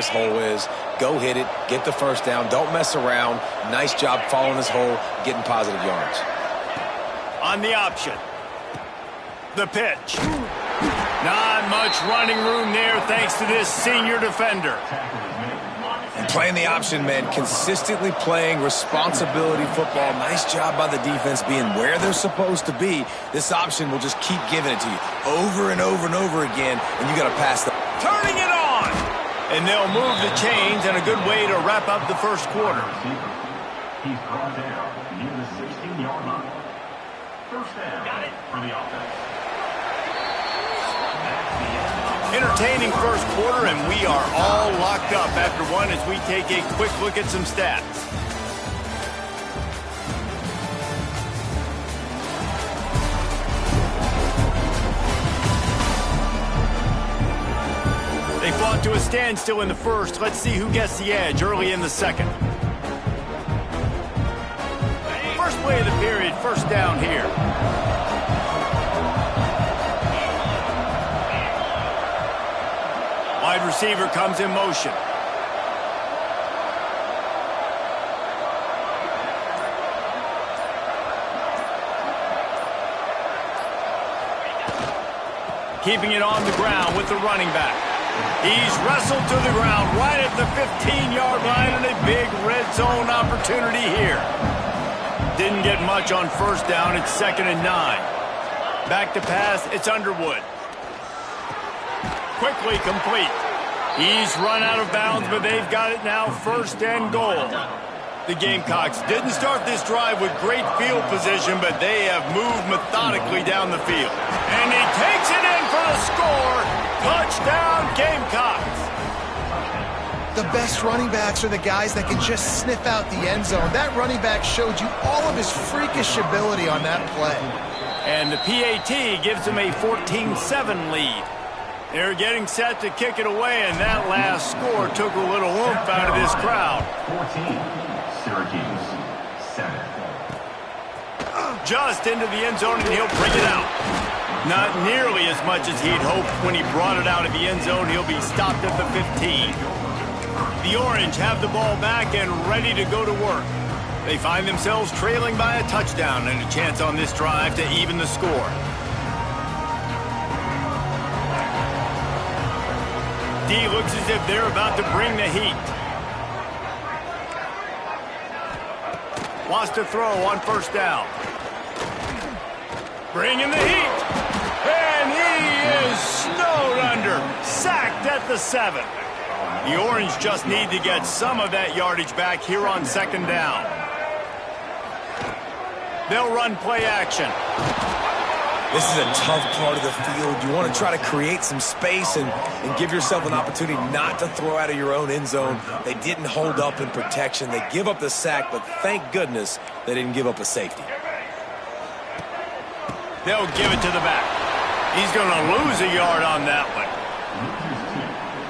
this hole is. Go hit it, get the first down, don't mess around. Nice job following this hole, getting positive yards. On the option. The pitch. Not much running room there thanks to this senior defender. And playing the option, man, consistently playing responsibility football. Nice job by the defense being where they're supposed to be. This option will just keep giving it to you over and over and over again, and you got to pass the... Turning it on! And they'll move the chains, and a good way to wrap up the first quarter. He's brought down near the 16-yard line. First down for the offense. Entertaining first quarter, and we are all locked up after one as we take a quick look at some stats. They fought to a standstill in the first. Let's see who gets the edge early in the second. First play of the period, first down here. Wide receiver comes in motion. Keeping it on the ground with the running back. He's wrestled to the ground right at the 15-yard line, and a big red zone opportunity here. Didn't get much on first down. It's 2nd and 9. Back to pass. It's Underwood. Quickly complete. He's run out of bounds, but they've got it now 1st and goal. The Gamecocks didn't start this drive with great field position, but they have moved methodically down the field. And he takes it in for the score. Touchdown, Gamecocks. The best running backs are the guys that can just sniff out the end zone. That running back showed you all of his freakish ability on that play. And the PAT gives him a 14-7 lead. They're getting set to kick it away, and that last score took a little oomph out of this crowd. 14, Syracuse, 7. Just into the end zone, and he'll bring it out. Not nearly as much as he'd hoped when he brought it out of the end zone. He'll be stopped at the 15. The Orange have the ball back and ready to go to work. They find themselves trailing by a touchdown and a chance on this drive to even the score. D looks as if they're about to bring the heat. Wants to throw on first down. Bringing the heat. And he is snowed under. Sacked at the 7. The Orange just need to get some of that yardage back here on 2nd down. They'll run play action. This is a tough part of the field. You want to try to create some space and give yourself an opportunity not to throw out of your own end zone. They didn't hold up in protection. They give up the sack, but thank goodness they didn't give up a safety. They'll give it to the back. He's going to lose a yard on that one.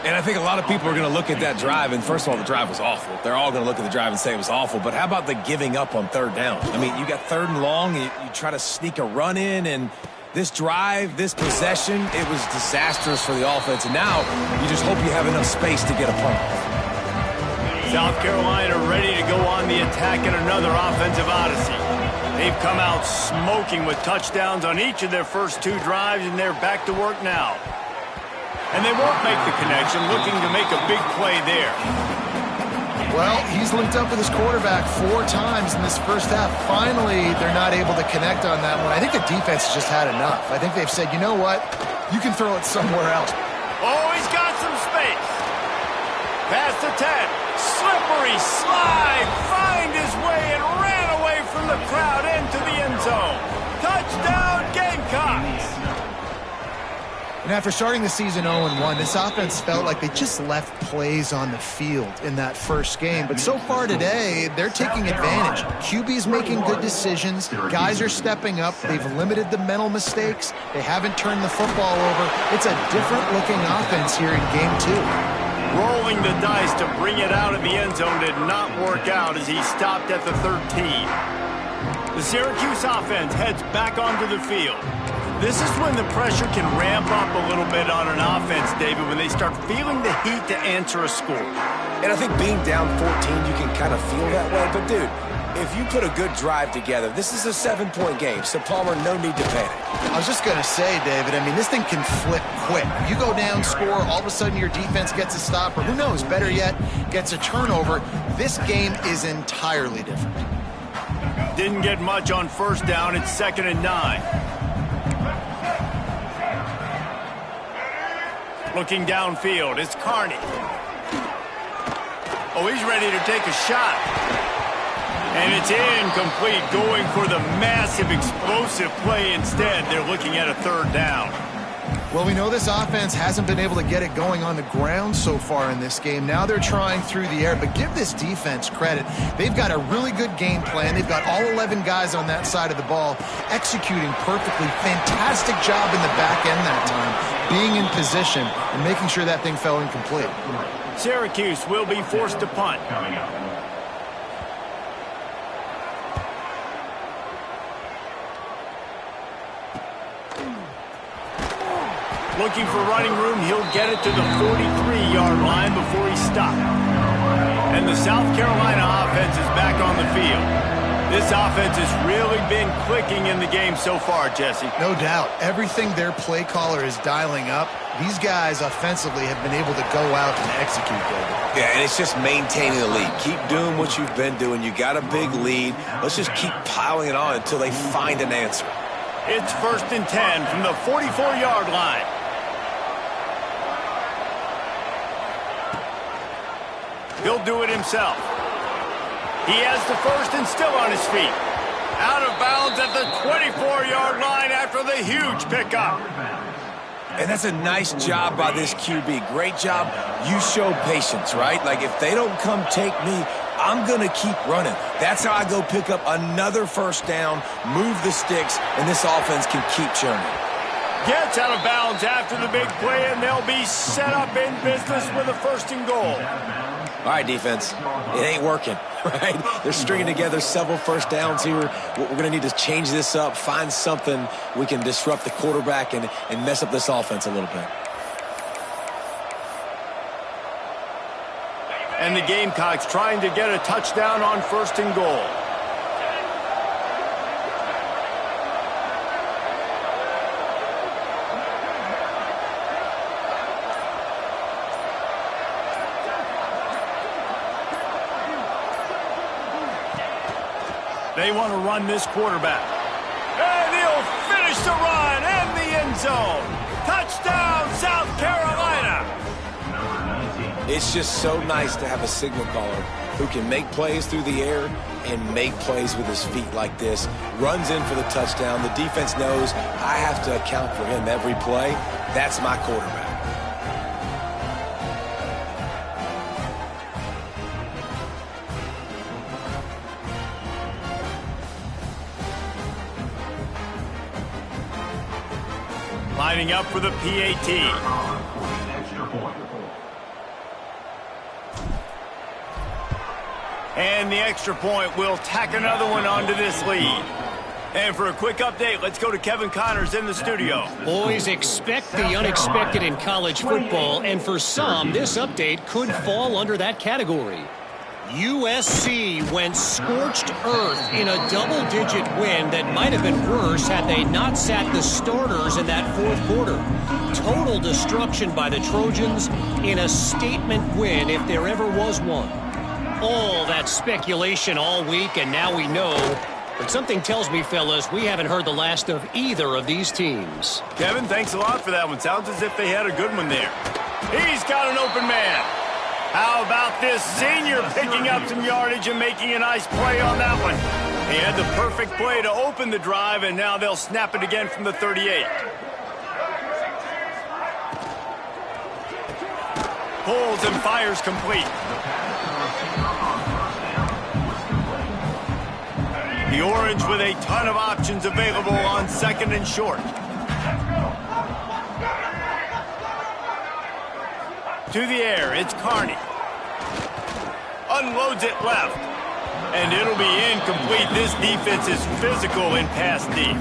And I think a lot of people are going to look at that drive, and first of all, the drive was awful. They're all going to look at the drive and say it was awful, but how about the giving up on 3rd down? I mean, you got 3rd and long, you try to sneak a run in, and this drive, this possession, it was disastrous for the offense, and now you just hope you have enough space to get a punt. South Carolina ready to go on the attack in another offensive odyssey. They've come out smoking with touchdowns on each of their first 2 drives, and they're back to work now. And they won't make the connection, looking to make a big play there. Well, he's linked up with his quarterback 4 times in this first half. Finally, they're not able to connect on that one. I think the defense just had enough. I think they've said, you know what? You can throw it somewhere else. Oh, he's got some space. Past the 10. Slippery slide. Find his way and ran away from the crowd into the end zone. Touchdown, Gamecocks. And after starting the season 0-1, this offense felt like they just left plays on the field in that first game. But so far today, they're taking advantage. QB's making good decisions. Guys are stepping up. They've limited the mental mistakes. They haven't turned the football over. It's a different-looking offense here in Game 2. Rolling the dice to bring it out of the end zone did not work out as he stopped at the 13. The Syracuse offense heads back onto the field. This is when the pressure can ramp up a little bit on an offense, David, when they start feeling the heat to answer a score. And I think being down 14, you can kind of feel that way. But, dude, if you put a good drive together, this is a 7-point game. So, Palmer, no need to panic. I was just going to say, David, I mean, this thing can flip quick. You go down, score, all of a sudden your defense gets a stop, or who knows, better yet, gets a turnover. This game is entirely different. Didn't get much on first down. It's 2nd and 9. Looking downfield, it's Carney. Oh, he's ready to take a shot. And it's incomplete, going for the massive explosive play instead. They're looking at a 3rd down. Well, we know this offense hasn't been able to get it going on the ground so far in this game. Now they're trying through the air, but give this defense credit. They've got a really good game plan. They've got all 11 guys on that side of the ball executing perfectly. Fantastic job in the back end that time, being in position and making sure that thing fell incomplete. Syracuse will be forced to punt. Coming up. Looking for running room, he'll get it to the 43-yard line before he's stopped. And the South Carolina offense is back on the field. This offense has really been clicking in the game so far, Jesse. No doubt. Everything their play caller is dialing up, these guys offensively have been able to go out and execute, David. Yeah, and it's just maintaining the lead. Keep doing what you've been doing. You got a big lead. Let's just keep piling it on until they find an answer. It's 1st and 10 from the 44-yard line. He'll do it himself. He has the first and still on his feet. Out of bounds at the 24-yard line after the huge pickup. And that's a nice job by this QB. Great job. You show patience, right? Like, if they don't come take me, I'm going to keep running. That's how I go pick up another 1st down, move the sticks, and this offense can keep churning. Gets out of bounds after the big play, and they'll be set up in business with a 1st and goal. All right, defense, it ain't working, right? They're stringing together several 1st downs here. We're going to need to change this up, find something we can disrupt the quarterback and mess up this offense a little bit. And the Gamecocks trying to get a touchdown on 1st and goal. They want to run this quarterback. And he'll finish the run and the end zone. Touchdown, South Carolina. It's just so nice to have a signal caller who can make plays through the air and make plays with his feet like this. Runs in for the touchdown. The defense knows I have to account for him every play. That's my quarterback. Lining up for the PAT. Extra point. And the extra point will tack another one onto this lead. And for a quick update, let's go to Kevin Connors in the studio. Boys, expect the unexpected in college football, and for some, this update could fall under that category. USC went scorched earth in a double-digit win that might have been worse had they not sat the starters in that 4th quarter. Total destruction by the Trojans in a statement win if there ever was one. All that speculation all week, and now we know. But something tells me, fellas, we haven't heard the last of either of these teams. Kevin, thanks a lot for that one. Sounds as if they had a good one there. He's got an open man. How about this senior picking up some yardage and making a nice play on that one? He had the perfect play to open the drive, and now they'll snap it again from the 38. Pulls and fires complete. The Orange with a ton of options available on 2nd and short. To the air, it's Carney. Unloads it left. And it'll be incomplete. This defense is physical in pass deep.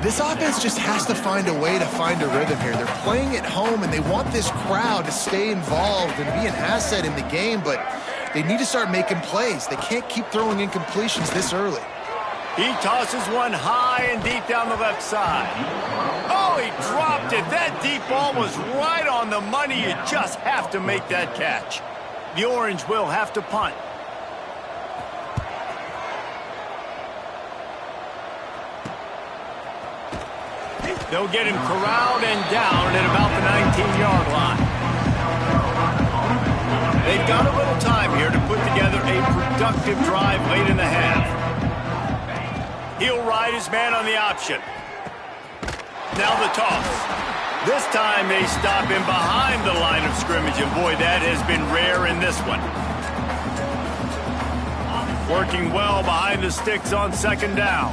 This offense just has to find a way to find a rhythm here. They're playing at home, and they want this crowd to stay involved and be an asset in the game, but they need to start making plays. They can't keep throwing incompletions this early. He tosses one high and deep down the left side. Oh, he dropped it. That deep ball was right on the money. You just have to make that catch. The Orange will have to punt. They'll get him corralled and down at about the 19-yard line. They've got a little time here to put together a productive drive late in the half. He'll ride his man on the option. Now the toss. This time they stop him behind the line of scrimmage, and boy, that has been rare in this one. Working well behind the sticks on second down.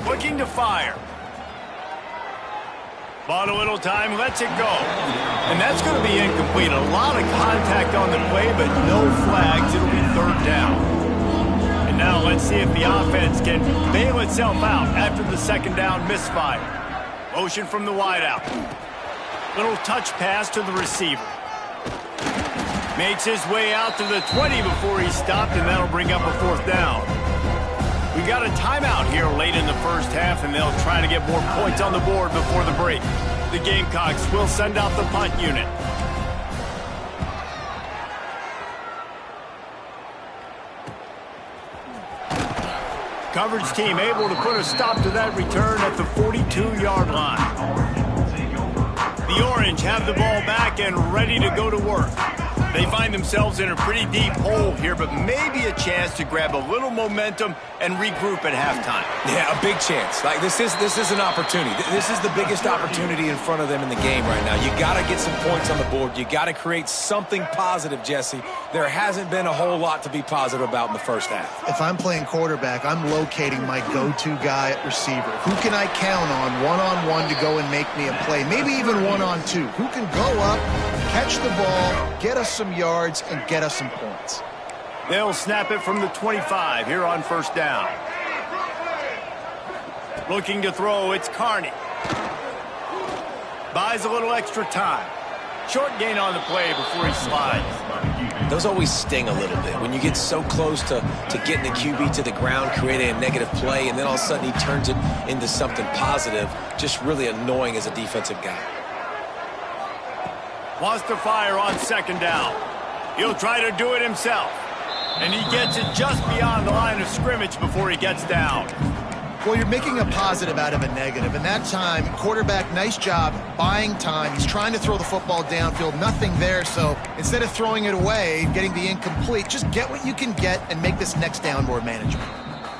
Looking to fire. Bought a little time, lets it go. And that's going to be incomplete. A lot of contact on the play, but no flags. It'll be third down. And now let's see if the offense can bail itself out after the second down misfire. Motion from the wideout. Little touch pass to the receiver. Makes his way out to the 20 before he's stopped, and that'll bring up a fourth down. We got a timeout here late in the first half, and they'll try to get more points on the board before the break. The Gamecocks will send out the punt unit. Coverage team able to put a stop to that return at the 42-yard line. The Orange have the ball back and ready to go to work. They find themselves in a pretty deep hole here, but maybe a chance to grab a little momentum and regroup at halftime. Yeah, a big chance. Like this is an opportunity. This is the biggest opportunity in front of them in the game right now. You got to get some points on the board. You got to create something positive, Jesse. There hasn't been a whole lot to be positive about in the first half. If I'm playing quarterback, I'm locating my go-to guy at receiver. Who can I count on one-on-one to go and make me a play? Maybe even one-on-two. Who can go up, catch the ball, get us some yards, and get us some points? They'll snap it from the 25 here on first down. Looking to throw, it's Carney. Buys a little extra time. Short gain on the play before he slides. Those always sting a little bit. When you get so close to getting the QB to the ground, creating a negative play, and then all of a sudden he turns it into something positive, just really annoying as a defensive guy. Wants to fire on second down. He'll try to do it himself. And he gets it just beyond the line of scrimmage before he gets down. Well, you're making a positive out of a negative. And that time, quarterback, nice job buying time. He's trying to throw the football downfield. Nothing there. So instead of throwing it away, getting the incomplete, just get what you can get and make this next down more manageable.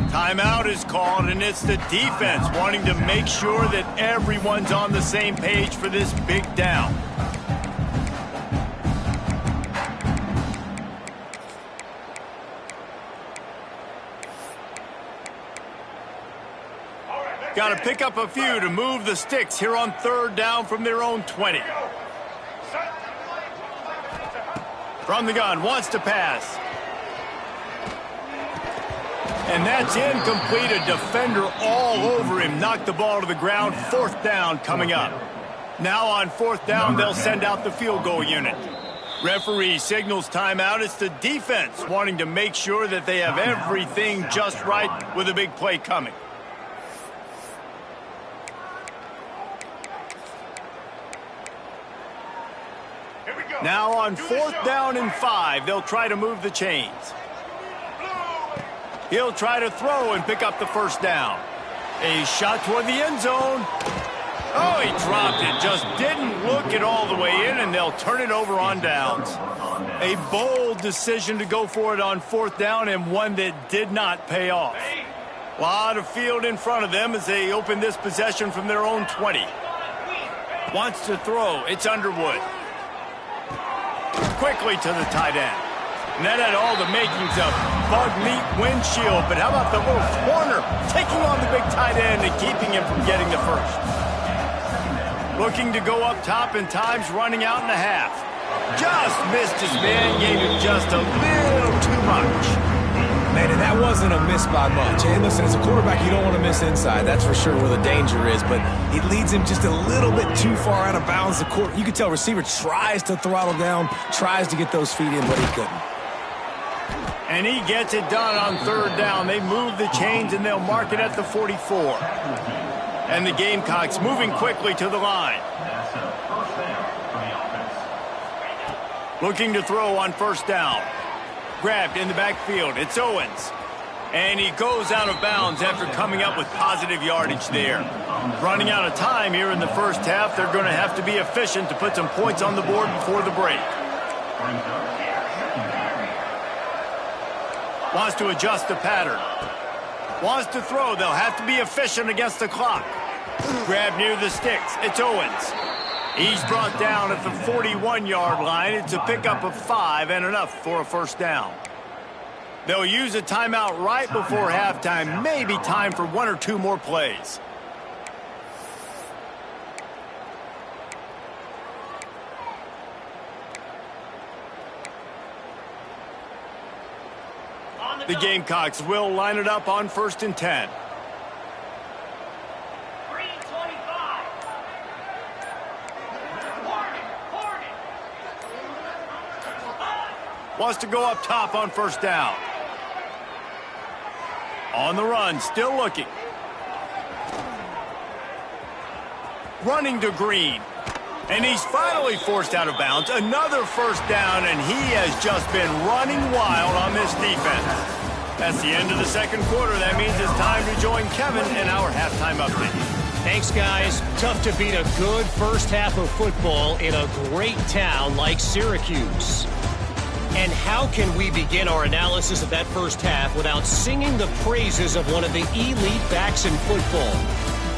Timeout is called, and it's the defense wanting to make sure that everyone's on the same page for this big down. Got to pick up a few to move the sticks here on third down from their own 20. From the gun, wants to pass. And that's incomplete. A defender all over him. Knocked the ball to the ground. Fourth down coming up. Now on fourth down, they'll send out the field goal unit. Referee signals timeout. It's the defense wanting to make sure that they have everything just right with a big play coming. Now on fourth down and 5, they'll try to move the chains. He'll try to throw and pick up the first down. A shot toward the end zone. Oh, he dropped it. Just didn't look it all the way in, and they'll turn it over on downs. A bold decision to go for it on fourth down, and one that did not pay off. A lot of field in front of them as they open this possession from their own 20. Wants to throw. It's Underwood. Quickly to the tight end. And that had all the makings of bug meat windshield. But how about the little corner taking on the big tight end and keeping him from getting the first? Looking to go up top, and time's running out in the half. Just missed his man, gave him just a little too much. Man, and that wasn't a miss by much. And listen, as a quarterback, you don't want to miss inside. That's for sure where the danger is. But it leads him just a little bit too far out of bounds. You can tell receiver tries to throttle down, tries to get those feet in, but he couldn't. And he gets it done on third down. They move the chains, and they'll mark it at the 44. And the Gamecocks moving quickly to the line. Looking to throw on first down. Grabbed in the backfield. It's Owens. And he goes out of bounds after coming up with positive yardage there. Running out of time here in the first half. They're going to have to be efficient to put some points on the board before the break. Wants to adjust the pattern. Wants to throw. They'll have to be efficient against the clock. Grab near the sticks. It's Owens. He's brought down at the 41-yard line. It's a pickup of 5 and enough for a first down. They'll use a timeout right before halftime. Maybe time for 1 or 2 more plays. The Gamecocks will line it up on 1st and 10. Wants to go up top on first down. On the run, still looking. Running to Green. And he's finally forced out of bounds. Another first down, and he has just been running wild on this defense. That's the end of the second quarter. That means it's time to join Kevin in our halftime update. Thanks, guys. Tough to beat a good first half of football in a great town like Syracuse. And how can we begin our analysis of that first half without singing the praises of one of the elite backs in football?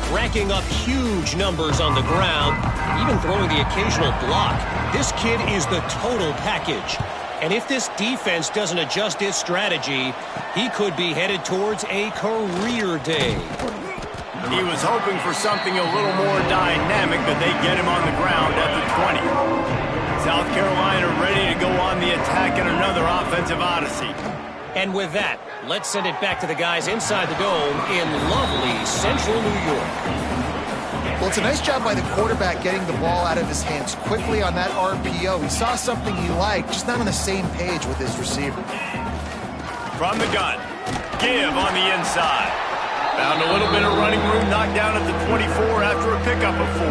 Racking up huge numbers on the ground, even throwing the occasional block. This kid is the total package. And if this defense doesn't adjust its strategy, he could be headed towards a career day. He was hoping for something a little more dynamic, but they get him on the ground at the 20. South Carolina ready to go on the attack in another offensive odyssey. And with that, let's send it back to the guys inside the dome in lovely central New York. Well, it's a nice job by the quarterback getting the ball out of his hands quickly on that RPO. He saw something he liked, just not on the same page with his receiver. From the gun, give on the inside. Found a little bit of running room, knocked down at the 24 after a pickup of 4.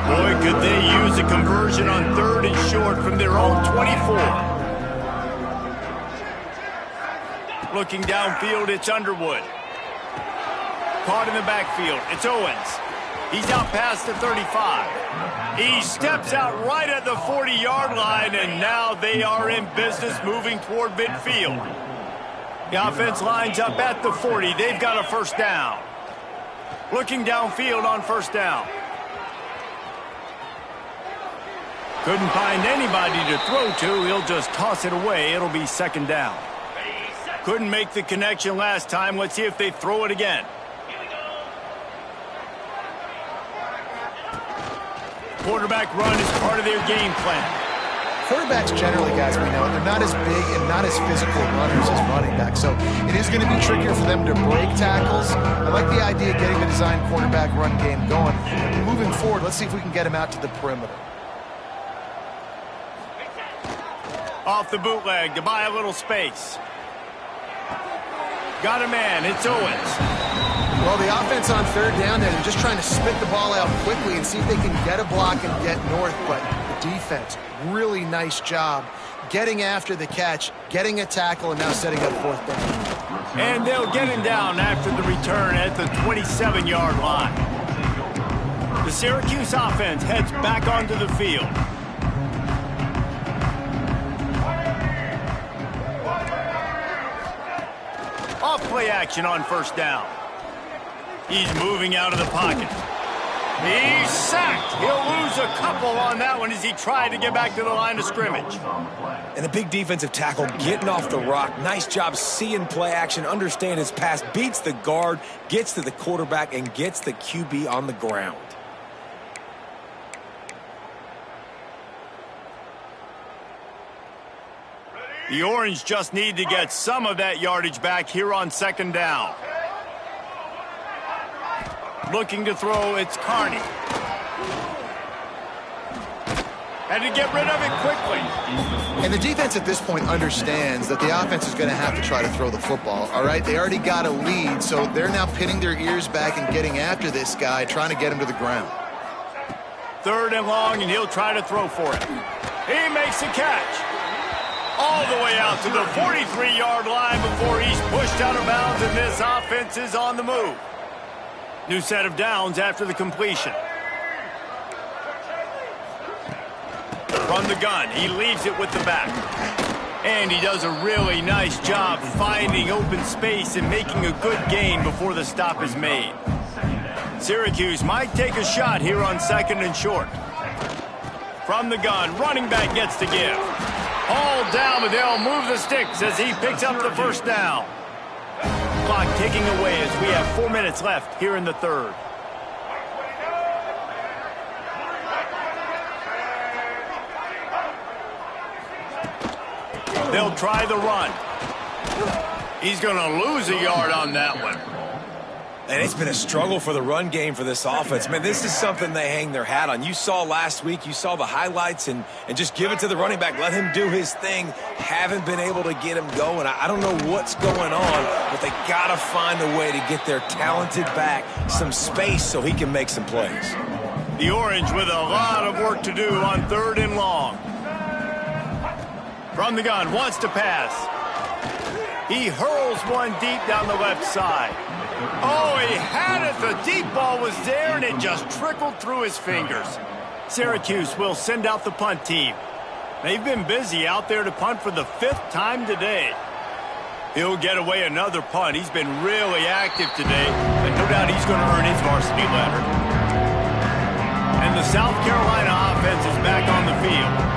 Boy, could they use a conversion on 3rd and short from their own 24. Looking downfield, it's Underwood. Caught in the backfield, it's Owens. He's out past the 35. He steps out right at the 40-yard line, and now they are in business moving toward midfield. The offense lines up at the 40. They've got a first down. Looking downfield on first down. Couldn't find anybody to throw to. He'll just toss it away. It'll be second down. Couldn't make the connection last time. Let's see if they throw it again. Quarterback run is part of their game plan. Quarterbacks generally, guys, we know, they're not as big and not as physical runners as running backs. So it is going to be trickier for them to break tackles. I like the idea of getting the design quarterback run game going. Moving forward, let's see if we can get him out to the perimeter. Off the bootleg to buy a little space. Got a man. It's Owens. Well, the offense on 3rd down there, they're just trying to spit the ball out quickly and see if they can get a block and get north. But the defense, really nice job getting after the catch, getting a tackle, and now setting up 4th down. And they'll get him down after the return at the 27-yard line. The Syracuse offense heads back onto the field. Off play action on first down. He's moving out of the pocket. He's sacked. He'll lose a couple on that one as he tried to get back to the line of scrimmage. And a big defensive tackle getting off the rock. Nice job seeing play action, understand his pass, beats the guard, gets to the quarterback, and gets the QB on the ground. The Orange just need to get some of that yardage back here on second down. Looking to throw, it's Carney. Had to get rid of it quickly. And the defense at this point understands that the offense is going to have to try to throw the football, all right? They already got a lead, so they're now pinning their ears back and getting after this guy, trying to get him to the ground. 3rd and long, and he'll try to throw for it. He makes the catch. All the way out to the 43-yard line before he's pushed out of bounds, and this offense is on the move. New set of downs after the completion. From the gun, he leaves it with the back. And he does a really nice job finding open space and making a good gain before the stop is made. Syracuse might take a shot here on 2nd and short. From the gun, running back gets to give. All down, but they'll move the sticks as he picks up the 1st down. Clock ticking away as we have 4 minutes left here in the 3rd. They'll try the run. He's going to lose a yard on that one. And it's been a struggle for the run game for this offense. Man, this is something they hang their hat on. You saw last week, you saw the highlights, and just give it to the running back. Let him do his thing. Haven't been able to get him going. I don't know what's going on, but they got to find a way to get their talented back some space so he can make some plays. The Orange with a lot of work to do on 3rd and long. From the gun, wants to pass. He hurls one deep down the left side. Oh, he had it. The deep ball was there, and it just trickled through his fingers. Syracuse will send out the punt team. They've been busy out there to punt for the 5th time today. He'll get away another punt. He's been really active today, but no doubt he's going to earn his varsity letter. And the South Carolina offense is back on the field.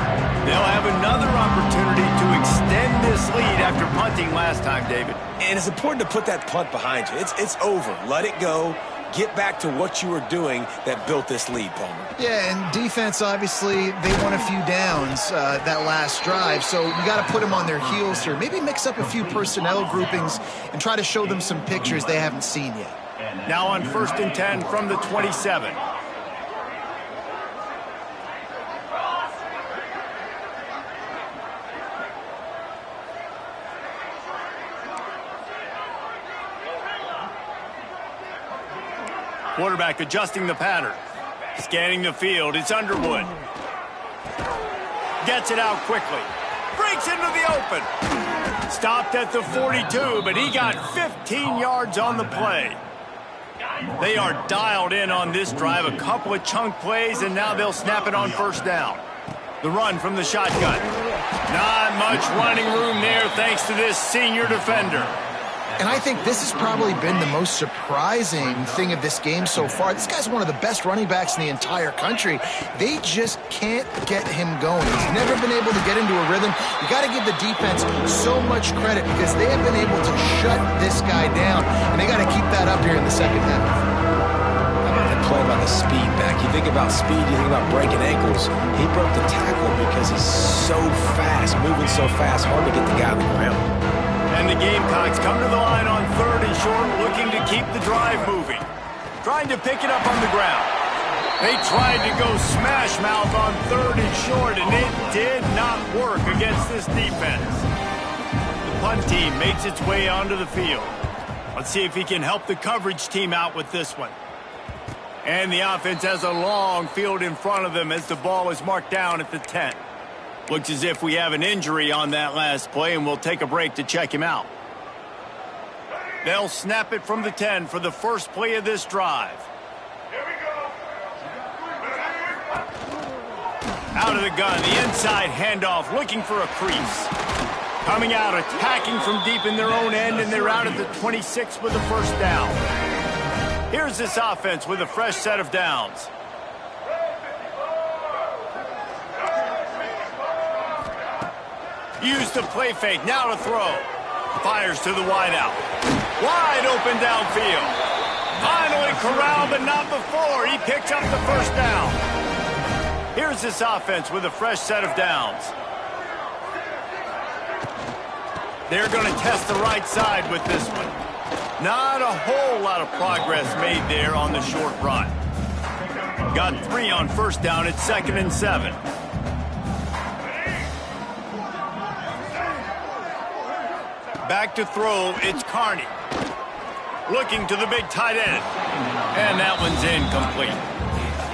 They'll have another opportunity to extend this lead after punting last time, David. And it's important to put that punt behind you. It's over. Let it go. Get back to what you were doing that built this lead, Palmer. Yeah, and defense, obviously, they won a few downs that last drive, so you got to put them on their heels here. Maybe mix up a few personnel groupings and try to show them some pictures they haven't seen yet. Now on 1st and 10 from the 27. Quarterback adjusting the pattern. Scanning the field, it's Underwood. Gets it out quickly. Breaks into the open. Stopped at the 42, but he got 15 yards on the play. They are dialed in on this drive. A couple of chunk plays, and now they'll snap it on 1st down. The run from the shotgun. Not much running room there thanks to this senior defender. And I think this has probably been the most surprising thing of this game so far. This guy's one of the best running backs in the entire country. They just can't get him going. He's never been able to get into a rhythm. You got to give the defense so much credit because they have been able to shut this guy down, and they got to keep that up here in the 2nd half. How about the play by the speed back? You think about speed, you think about breaking ankles. He broke the tackle because he's so fast, moving so fast, hard to get the guy on the ground. And the Gamecocks come to the line on 3rd and short, looking to keep the drive moving. Trying to pick it up on the ground. They tried to go smash mouth on 3rd and short, and it did not work against this defense. The punt team makes its way onto the field. Let's see if he can help the coverage team out with this one. And the offense has a long field in front of them as the ball is marked down at the 10. Looks as if we have an injury on that last play, and we'll take a break to check him out. They'll snap it from the 10 for the first play of this drive. Here we go. Out of the gun, the inside handoff, looking for a crease. Coming out, attacking from deep in their own end, and they're out at the 26 with the 1st down. Here's this offense with a fresh set of downs. Used the play fake, now to throw. Fires to the wideout. Wide open downfield. Finally corralled, but not before. He picks up the 1st down. Here's this offense with a fresh set of downs. They're going to test the right side with this one. Not a whole lot of progress made there on the short run. Got 3 on first down at 2nd and 7. Back to throw, it's Carney. Looking to the big tight end. And that one's incomplete.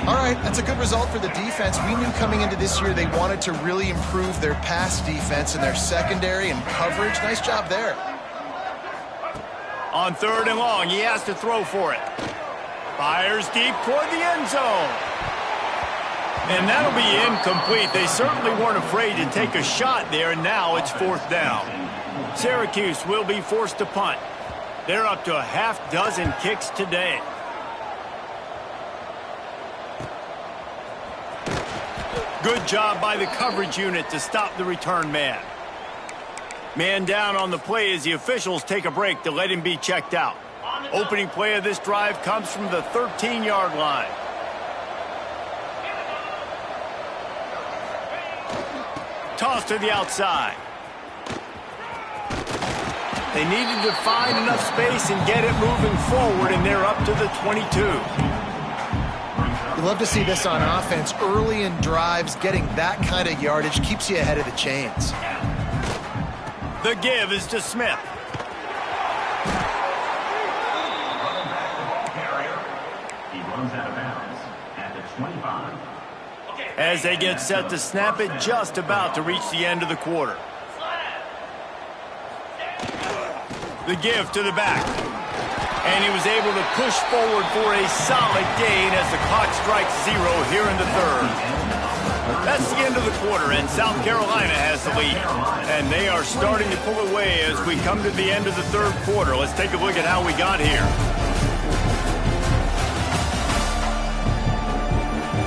All right, that's a good result for the defense. We knew coming into this year they wanted to really improve their pass defense and their secondary and coverage. Nice job there. On 3rd and long, he has to throw for it. Fires deep toward the end zone. And that'll be incomplete. They certainly weren't afraid to take a shot there, and now it's 4th down. Syracuse will be forced to punt. They're up to a half-dozen kicks today. Good job by the coverage unit to stop the return man. Man down on the play as the officials take a break to let him be checked out. Opening play of this drive comes from the 13-yard line. Toss to the outside. They needed to find enough space and get it moving forward, and they're up to the 22. You love to see this on offense. Early in drives, getting that kind of yardage keeps you ahead of the chains. The give is to Smith. He runs out of bounds at the 25. As they get set to snap it, just about to reach the end of the quarter. The give to the back. And he was able to push forward for a solid gain as the clock strikes 0 here in the 3rd. That's the end of the quarter, and South Carolina has the lead. And they are starting to pull away as we come to the end of the 3rd quarter. Let's take a look at how we got here.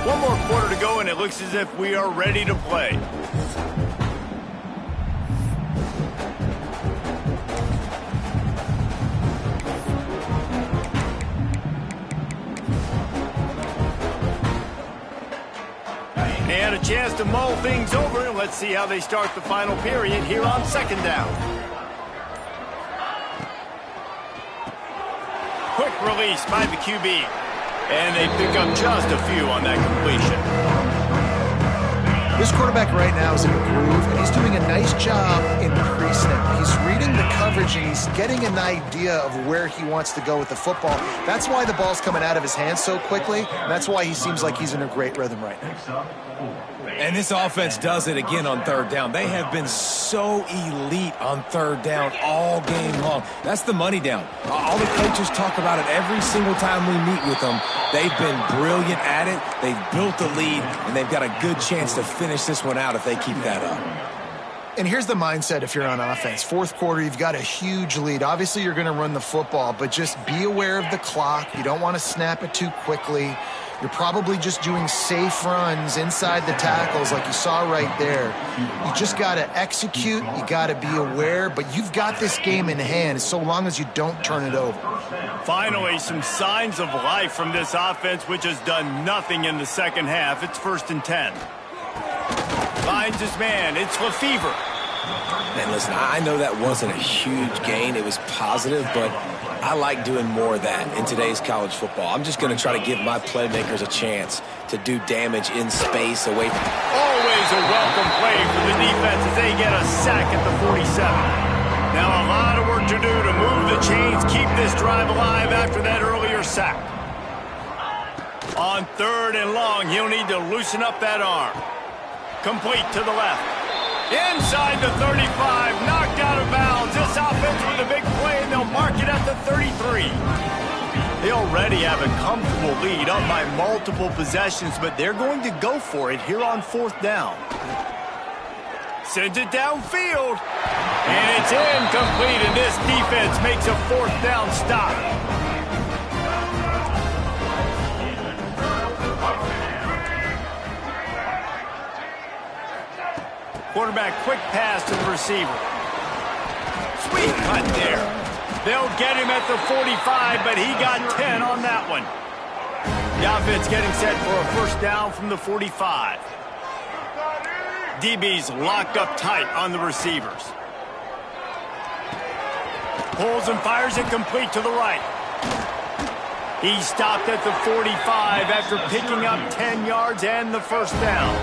One more quarter to go, and it looks as if we are ready to play. And a chance to mull things over. Let's see how they start the final period here on 2nd down. Quick release by the QB. And they pick up just a few on that completion. This quarterback right now is in a groove, and he's doing a nice job in pre-snap. He's reading the coverage, and he's getting an idea of where he wants to go with the football. That's why the ball's coming out of his hands so quickly, and that's why he seems like he's in a great rhythm right now. And this offense does it again on 3rd down. They have been so elite on 3rd down all game long. That's the money down. All the coaches talk about it every single time we meet with them. They've been brilliant at it. They've built the lead, and they've got a good chance to finish this one out if they keep that up. And here's the mindset if you're on offense. 4th quarter, you've got a huge lead. Obviously, you're going to run the football, but just be aware of the clock. You don't want to snap it too quickly. You're probably just doing safe runs inside the tackles like you saw right there. You just got to execute. You got to be aware, but you've got this game in hand so long as you don't turn it over. Finally, some signs of life from this offense, which has done nothing in the 2nd half. It's 1st and 10. Finds his man. It's Lefevre. And listen, I know that wasn't a huge gain. It was positive, but I like doing more of that in today's college football. I'm just going to try to give my playmakers a chance to do damage in space away from... Always a welcome play for the defense as they get a sack at the 47. Now a lot of work to do to move the chains, keep this drive alive after that earlier sack. On 3rd and long, he'll need to loosen up that arm. Complete to the left. Inside the 35, knocked out of bounds. This offense with a big play, and they'll mark it at the 33. They already have a comfortable lead up by multiple possessions, but they're going to go for it here on 4th down. Sends it downfield, and it's incomplete, and this defense makes a 4th down stop. Quarterback, quick pass to the receiver. Sweet cut there. They'll get him at the 45, but he got 10 on that one. The offense getting set for a 1st down from the 45. DB's locked up tight on the receivers. Pulls and fires it complete to the right. He stopped at the 45 after picking up 10 yards and the first down.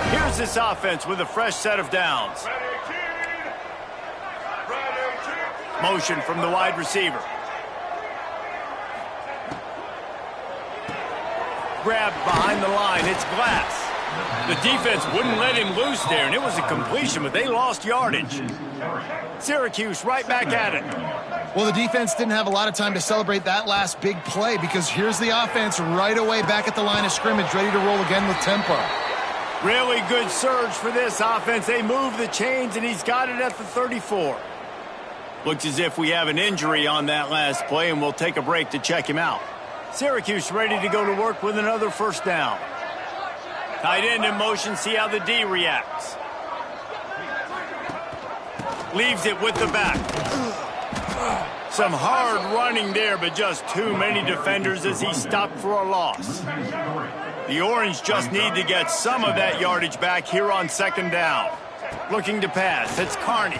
Here's this offense with a fresh set of downs. Motion from the wide receiver. Grabbed behind the line. It's Glass. The defense wouldn't let him loose there, and it was a completion, but they lost yardage. Syracuse right back at it. Well, the defense didn't have a lot of time to celebrate that last big play because here's the offense right away back at the line of scrimmage, ready to roll again with tempo. Really good surge for this offense. They move the chains, and he's got it at the 34. Looks as if we have an injury on that last play, and we'll take a break to check him out. Syracuse ready to go to work with another first down. Tight end in motion, see how the D reacts. Leaves it with the back. Some hard running there, but just too many defenders as he stopped for a loss. The Orange just need to get some of that yardage back here on second down. Looking to pass, it's Carney.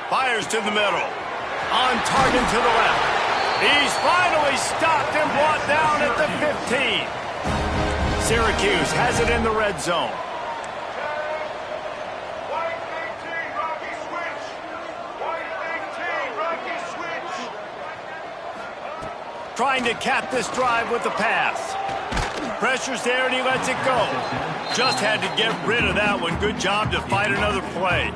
Fires to the middle. On target to the left. He's finally stopped and brought down at the 15. Syracuse has it in the red zone. Trying to cap this drive with the pass. Pressure's there and he lets it go. Just had to get rid of that one. Good job to fight another play.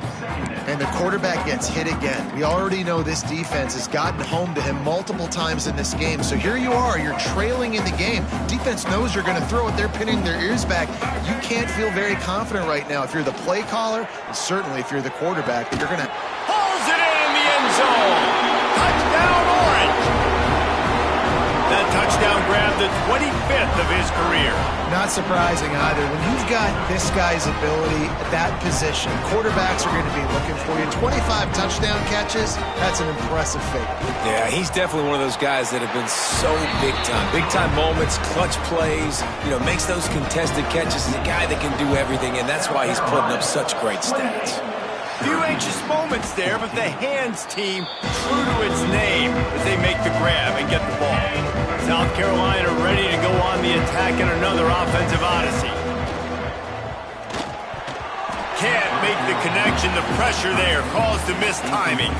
And the quarterback gets hit again. We already know this defense has gotten home to him multiple times in this game. So here you are, you're trailing in the game. Defense knows you're going to throw it. They're pinning their ears back. You can't feel very confident right now if you're the play caller, and certainly if you're the quarterback, that you're going to... Pulls it in the end zone. Touchdown, Orange. That touchdown grabbed the 25th of his career. Not surprising either. When you've got this guy's ability at that position, quarterbacks are going to be looking for you. 25 touchdown catches, that's an impressive feat. Yeah, he's definitely one of those guys that have been so big time. Big time moments, clutch plays, makes those contested catches. He's a guy that can do everything, and that's why he's putting up such great stats. Few anxious moments there, but the hands team true to its name as they make the grab and get the ball. South Carolina ready to go on the attack in another offensive odyssey. Can't make the connection. The pressure there caused the missed timing.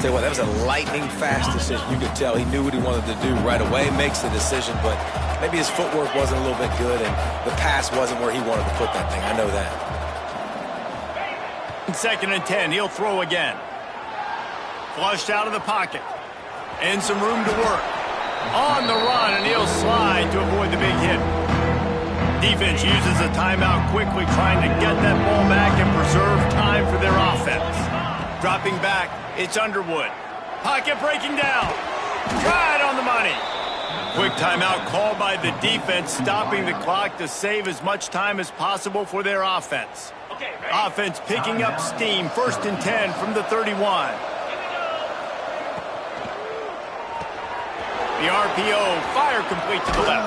Tell you what, that was a lightning fast decision. You could tell he knew what he wanted to do right away, makes the decision, but maybe his footwork wasn't a little bit good and the pass wasn't where he wanted to put that thing. I know that. Second and 10, he'll throw again. Flushed out of the pocket. And some room to work. On the run, and he'll slide to avoid the big hit. Defense uses a timeout quickly, trying to get that ball back and preserve time for their offense. Dropping back, it's Underwood. Pocket breaking down. Right on the money. Quick timeout called by the defense, stopping the clock to save as much time as possible for their offense. Offense picking up steam. First and 10 from the 31. The RPO, fire complete to the left.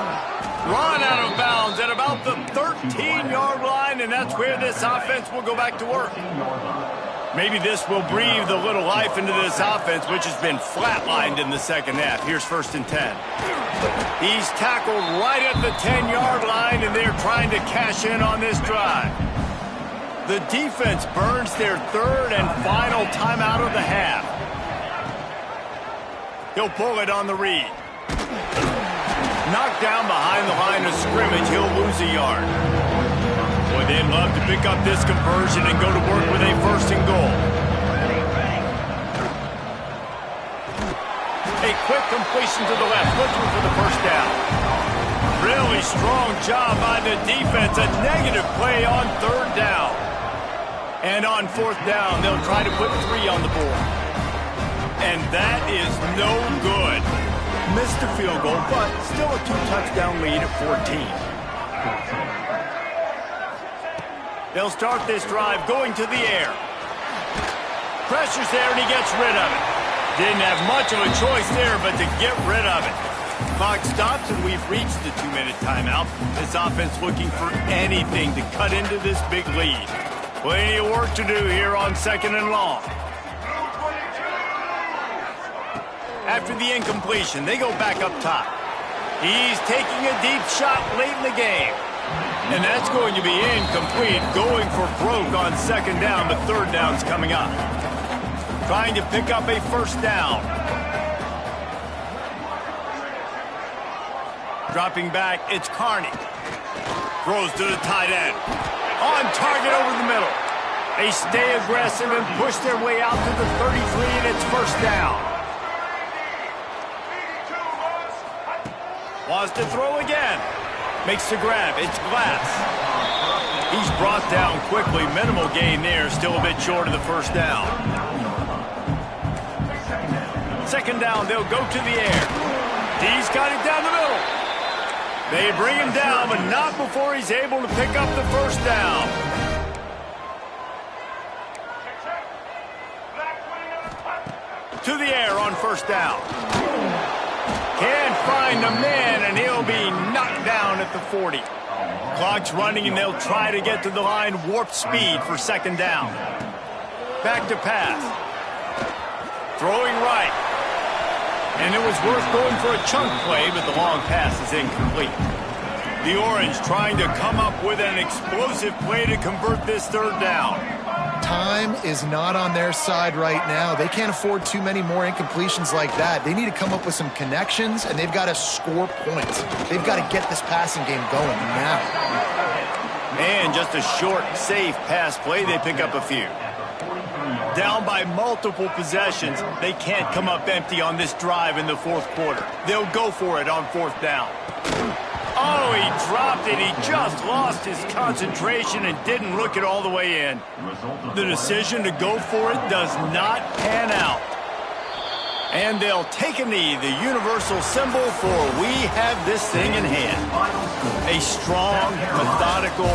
Run out of bounds at about the 13-yard line, and that's where this offense will go back to work. Maybe this will breathe a little life into this offense, which has been flatlined in the second half. Here's first and 10. He's tackled right at the 10-yard line, and they're trying to cash in on this drive. The defense burns their third and final timeout of the half. He'll pull it on the read. Knocked down behind the line of scrimmage, he'll lose a yard. Boy, they'd love to pick up this conversion and go to work with a first and goal. A quick completion to the left, looking for the first down. Really strong job by the defense. A negative play on third down. And on fourth down, they'll try to put 3 on the board. And that is no good. Missed a field goal, but still a 2-touchdown lead at 14. They'll start this drive going to the air. Pressure's there, and he gets rid of it. Didn't have much of a choice there, but to get rid of it. Clock stops, and we've reached the 2-minute timeout. This offense looking for anything to cut into this big lead. Plenty of work to do here on second and long. After the incompletion, they go back up top. He's taking a deep shot late in the game. And that's going to be incomplete, going for broke on second down, but third down's coming up. Trying to pick up a first down. Dropping back, it's Carney. Throws to the tight end. On target over the middle. They stay aggressive and push their way out to the 33, and it's first down. Wants to throw again. Makes the grab. It's Glass. He's brought down quickly. Minimal gain there. Still a bit short of the first down. Second down, they'll go to the air. D's got it down the middle. They bring him down, but not before he's able to pick up the first down. To the air on first down. Can't find the man, and he'll be knocked down at the 40. Clock's running, and they'll try to get to the line warp speed for second down. Back to pass. Throwing right. And it was worth going for a chunk play, but the long pass is incomplete. The Orange trying to come up with an explosive play to convert this third down. Time is not on their side right now. They can't afford too many more incompletions like that. They need to come up with some connections, and they've got to score points. They've got to get this passing game going now. And just a short, safe pass play, they pick up a few. Down by multiple possessions, they can't come up empty on this drive in the fourth quarter. They'll go for it on fourth down. Oh, he dropped it. He just lost his concentration and didn't look it all the way in. The decision to go for it does not pan out. And they'll take a knee, the universal symbol for we have this thing in hand. A strong, methodical,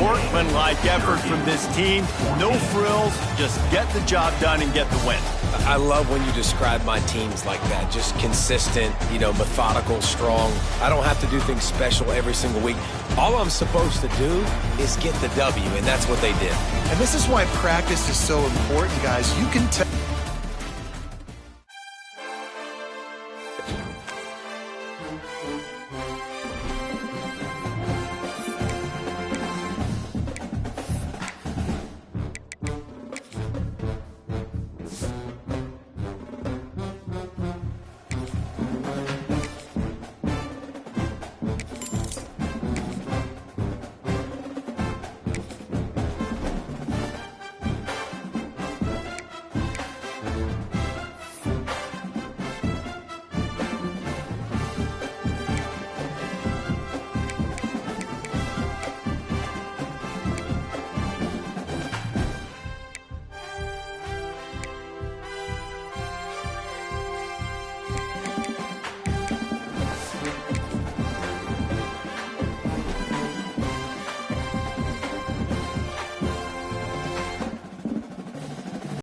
workmanlike effort from this team. No frills, just get the job done and get the win. I love when you describe my teams like that. Just consistent, methodical, strong. I don't have to do things special every single week. All I'm supposed to do is get the W, and that's what they did. And this is why practice is so important, guys. You can tell.